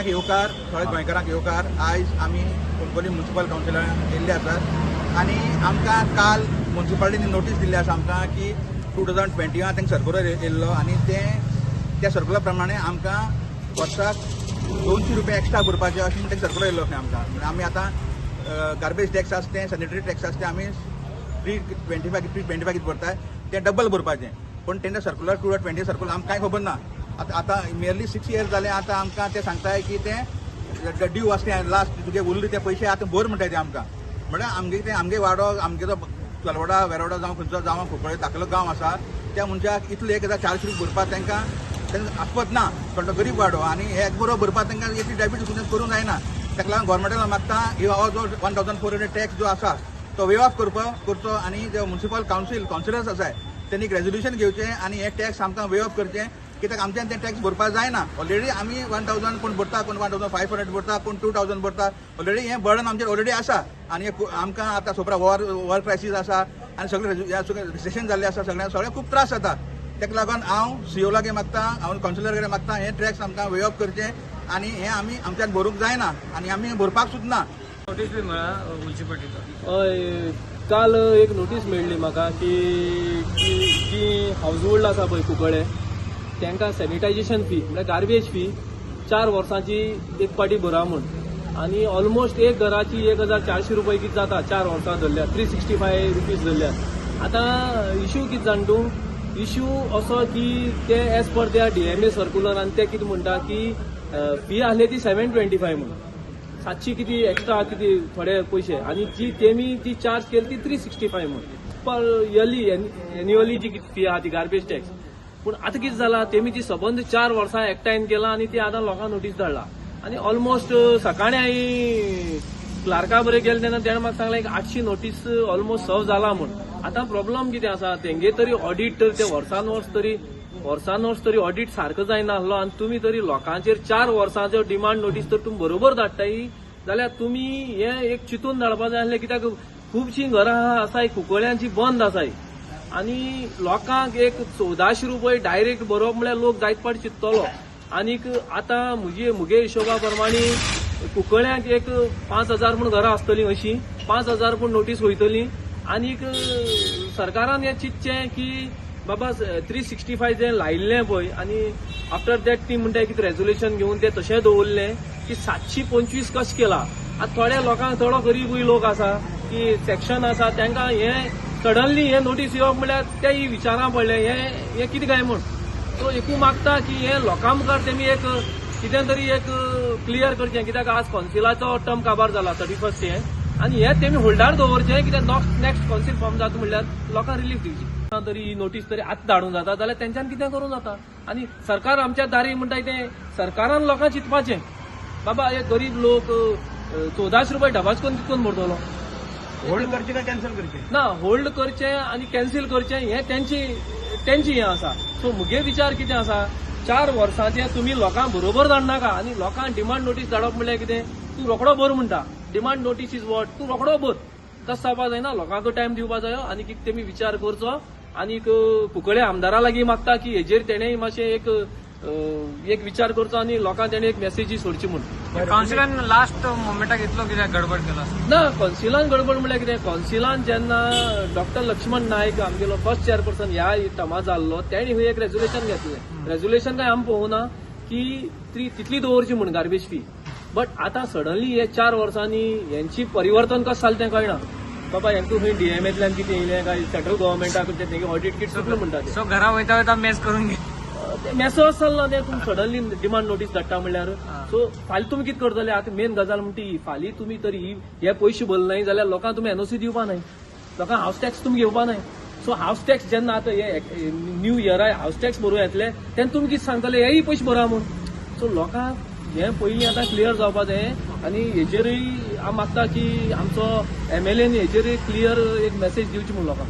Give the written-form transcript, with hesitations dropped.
सगळ्यांक येवकार थोड्या गोंयकारांक येवकार आयज आमी खोलकोली म्युनिसिपल कावन्सिलान येयल्ले आसात आनी आमकां काल म्युनिसिपालिटीनी नोटीस दिल्ली आसा आमकां की 2020 तांकां सर्क्युलर येयल्लो आनी त्या सर्क्युलर प्रमाणे आमकां वर्साक 200 रुपया एक्स्ट्रा भरपाचे अशें तांकां सर्क्युलर येयल्लो आसा आमकां म्हणजे आमी आतां गार्बेज टॅक्स आसा तें सॅनिटरी टॅक्स आसा तें आमी 325 कितें भरताय तें डबल भरपाचें पूण तेंच्या सर्क्युलर 2020 सर्क्युलर आमकां कांय खबर ना आतां नियरली 6 years जाले आतां आमकां ते सांगताय की तें ड्यू आसा तें लास्ट तुगे उरले ते पयशे आतां भर म्हणटाय ते आमकां म्हळ्यार आमगे वाडो आमगे जो चलवडा वेरोडा जावं खंयचो जावं खोकळे धाकलो गांव आसा त्या मनशाक इतले 1400 रुपया भरपाक तांकां आसपत ना थोडो गरीब वाडो आनी हे बरो भरपाक तांकां इतली डेबिट करूंक जायना ताका लागून गोवोरमेंटान मागता हो जो 1400 टॅक्स जो आसा तो वे ऑफ करचो आनी जे म्युनिसिपल कावन्सिलर्स आसाय त्यांनी एक रेजोल्युशन घेवचें आनी हे टॅक्स आमकां वे ऑफ करचें कित्याक आमच्यान तें टॅक्स भरपाक जायना ऑलरेडी आमी 1000 कोण भरता कोण 1500 भरता कोण 2000 भरता ऑलरेडी हें बर्डन आमचेर ऑलरेडी आसा आनी आमकां आतां सोपरा वॉर क्रायसीस आसा आनी सगळे रिसेशन जाल्लें आसा सगळ्यांक खूब त्रास जाता ताका लागून हांव सीओ लागे मागता हांव कावन्सिलर कडेन मागता हे टॅक्स आमकां वे ऑफ करचें आनी हें आमी आमच्यान भरूंक जायना आनी आमी भरपाक सुद्दां ना नोटीस बी मेळ्ळा म्युनिसिपालिटीचो हय काल एक नोटीस मेळ्ळी म्हाका की हाऊस होल्ड आसा पळय कुंकळे तांकां सॅनिटायझेशन फी म्हणजे गार्बेज फी 4 वर्सांची एक पाटी भरा म्हूण आनी ऑलमोस्ट एक घराची 1400 रुपया कितें जाता 4 वर्सां धरल्यार 365 रुपीज धरल्यार आतां इश्यू कितें जाण तूं इश्यू असो की ते एज पर त्या DMA सर्क्युलरान ते कितें म्हणटा की फी आहली ती 725 म्हणून 700 किती एक्स्ट्रा किती थोडे पयशे आनी जी तेमी ती चार्ज केली ती 365 म्हणून पर इयरली एन्युअली जी फी आहा ती गार्बेज टॅक्स पूण आतां कितें जालां तेमी ती सबंद 4 वर्सां एकठांयन केलां आनी ती आतां लोकांक नोटीस धाडला आनी ऑलमोस्ट सकाळी हांवें क्लार्का बरें गेले तेन्ना तेणें म्हाका सांगलें 800 नोटीस ऑलमोस्ट सर्व जाला म्हूण आतां प्रॉब्लम कितें आसा तेंगे तरी ऑडिट तर ते वर्सान वर्स तरी ऑडिट सारको जायना आसलो आनी तुमी तरी लोकांचेर 4 वर्सांचो डिमांड नोटीस तर तुमी बरोबर धाडटाय जाल्यार तुमी हें एक चिंतून धाडपाक जाय आसलें कित्याक खुबशीं घरां आसाय कुंकळ्यांची बंद आसाय आनी लोकांक एक 1400 रुपया डायरेक्ट भरप म्हळ्यार लोक जायत पाटी चिंततलो आनीक आतां मुगे हिशोबा प्रमाणे कुंकळ्यांक एक 5000 म्हूण घरां आसतलीं अशीं 5000 म्हूण नोटीस वयतली आनीक सरकारान हें चिंतचें की बाबा 365 जें लायिल्लें पळय आनी आफ्टर दॅट ती म्हणटा कितें रेजोल्युशन घेवन तें तशें दवरलें की 725 कशें केलां आतां थोड्या लोकांक थोडो गरीबूय लोक आसा की सेक्शन आसा तांकां हें सडनली हें नोटीस येवप म्हळ्यार तेय विचारां पडलें हें कितें काय म्हूण सो एकू मागता की हें लोकां मुखार तेमी एक कितें तरी एक क्लियर करचें कित्याक आज कौन्सिलाचो टर्म काबार जाला 31st हें आनी हें तेमी होल्डार दवरचें कित्याक नेक्स्ट कौन्सिल फॉर्म जाता म्हणल्यार लोकांक रिलीफ दिवची तरी ही नोटीस तरी आतां धाडूंक जाता जाल्यार तेंच्यान कितें करूं जाता आनी सरकार आमच्या दारी म्हणटा तें सरकारान लोकांक चिंतपाचें बाबा हे गरीब लोक 1400 रुपया डबाच करून कितकोन भरतलो होल्ड करचें काय कॅन्सल करचें ना होल्ड करचें आनी कॅन्सील करचें हें तेंची हें आसा सो मुगे विचार कितें आसा 4 वर्सांचें तुमी लोकांक बरोबर धाडनाका आनी लोकांक डिमांड नोटीस धाडप म्हणल्यार कितें तूं रोखडो भर म्हणटा डिमांड नोटीस इज वॉट तूं रोखडो भर तस जावपाक जायना लोकांक टायम दिवपाक जायो आनी कितें तेमी विचार करचो आनीक कुंकळे आमदारा लागीं मागता की हेजेर तेणेय मातशें एक विचार करचो आनी लोकांक तेणें एक मेसेजी सोडची म्हूण कावन्सिलान लास्ट मोमेंटाक इतलो कितें गडबड केला ना कौन्सिलान गडबड म्हळ्यार कितें कौन्सिलान जेन्ना डॉक्टर लक्ष्मण नायक आमगेलो फर्स्ट चेअरपर्सन ह्या टर्मा जाल्लो तेणी खंय एक रेजोल्युशन घेतलें रेजोल्युशन काय आमी पळोवना की तितली दवरची म्हूण गार्बेज फी बट आतां सडनली हे 4 वर्सांनी हेंची परिवर्तन कशें जालें तें कळना बाबा हेंका खंय DMAंतल्यान कितें येयलें काय सेंट्रल गव्हर्मेंटाक तेंगे ऑडिट किट सुटलो म्हणटा सो घरा वयता मेस करून घे ते मेसेज चल्ला तें तुमी सडनली डिमांड नोटीस धाडटा म्हणल्यार सो फाल्यां तुमी कितें करतले आतां मेन गजाल म्हणटी फाल्यां तुमी तरी हे पयशे भरले न्हय जाल्यार लोकांक तुमी NOC दिवपा न्हय लोकांक हावस टॅक्स तुमी घेवपा न्हय सो हावस टॅक्स जेन्ना आतां हे न्यू इयरा हावस टॅक्स भरूं येतले तेन्ना तुमी कितें सांगतले हेय पयशे भरा म्हूण सो लोकांक हें पयलीं आतां क्लियर जावपा जाय आनी हेजेरूय हांव मागता की आमचो MLAन हेजेरूय क्लियर एक मेसेज दिवची म्हूण लोकांक